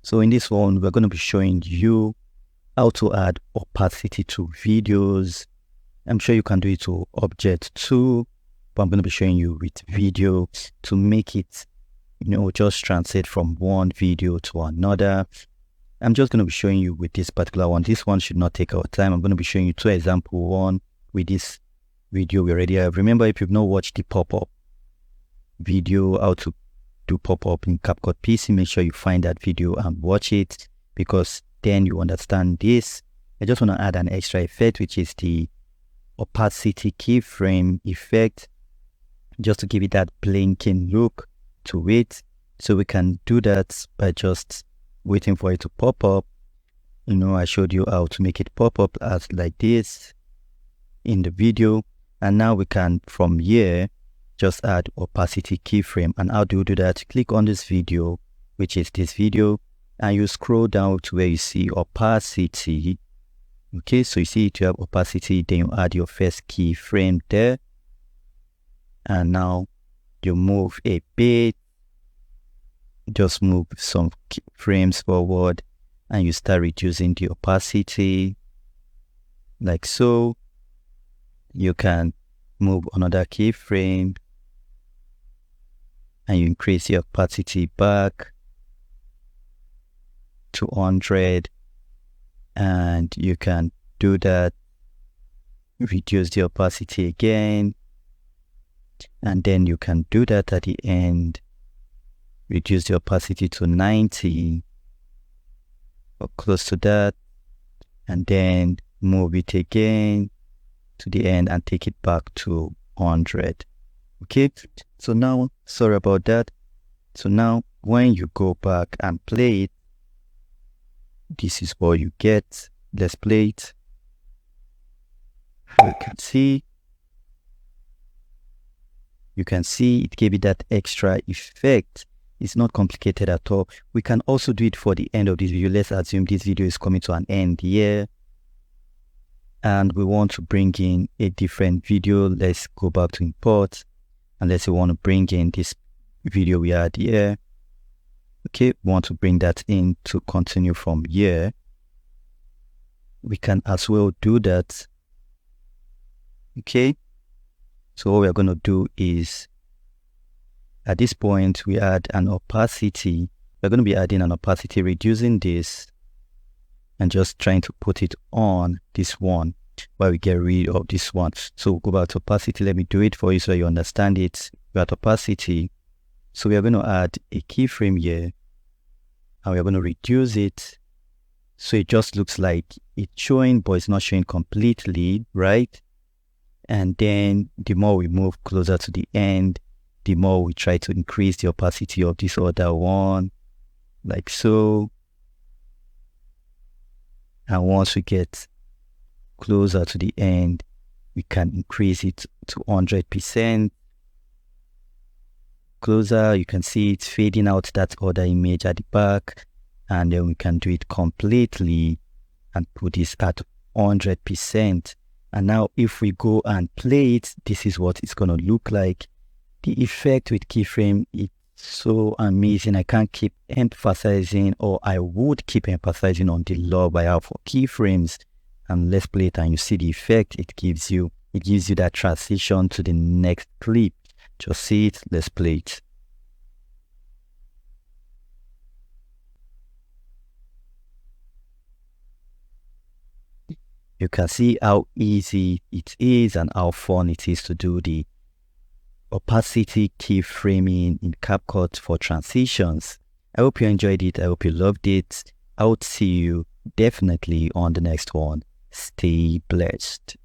So in this one, we're going to be showing you how to add opacity to videos. I'm sure you can do it to object too, but I'm going to be showing you with video to make it, just translate from one video to another. I'm just going to be showing you with this particular one. This one should not take our time. I'm going to be showing you two example one with this video we already have. Remember, if you've not watched the pop-up video, how to do pop-up in Capcut PC, make sure you find that video and watch it, because then you understand this. I just want to add an extra effect, which is the opacity keyframe effect, just to give it that blinking look to it. So we can do that by just waiting for it to pop up. I showed you how to make it pop up as like this in the video, and now we can from here just add opacity keyframe. And how do you do that? Click on this video, which is this video, and you scroll down to where you see opacity. Okay, so you see you have opacity, then you add your first keyframe there, and now you move a bit, just move some frames forward, and you start reducing the opacity like so. You can move another keyframe and you increase the opacity back to 100, and you can do that, reduce the opacity again, and then you can do that at the end, reduce the opacity to 90 or close to that, and then move it again to the end and take it back to 100. Okay, so now, sorry about that. So now when you go back and play it, this is what you get. Let's play it. You can see it gave it that extra effect. It's not complicated at all. We can also do it for the end of this video. Let's assume this video is coming to an end here, and we want to bring in a different video. Let's go back to import, and let's say we want to bring in this video we had here. Okay, we want to bring that in to continue from here. We can as well do that. Okay, so what we're going to do is, at this point, we add an opacity. We're going to be adding an opacity, reducing this, and just trying to put it on this one while we get rid of this one. So we'll go back to opacity. Let me do it for you so you understand it. We're at opacity. So we are going to add a keyframe here, and we're going to reduce it so it just looks like it's showing, but it's not showing completely, right? And then the more we move closer to the end, the more we try to increase the opacity of this other one, like so. And once we get closer to the end, we can increase it to 100%. Closer, you can see it's fading out that other image at the back, and then we can do it completely and put this at 100%. And now if we go and play it, this is what it's going to look like. The effect with keyframe is so amazing. I can't keep emphasizing, or I would keep emphasizing on the love I have for keyframes. And let's play it, and you see the effect it gives you. It gives you that transition to the next clip. Just see it. Let's play it. You can see how easy it is and how fun it is to do the opacity keyframing in Capcut for transitions. I hope you enjoyed it. I hope you loved it. I would see you definitely on the next one. Stay blessed.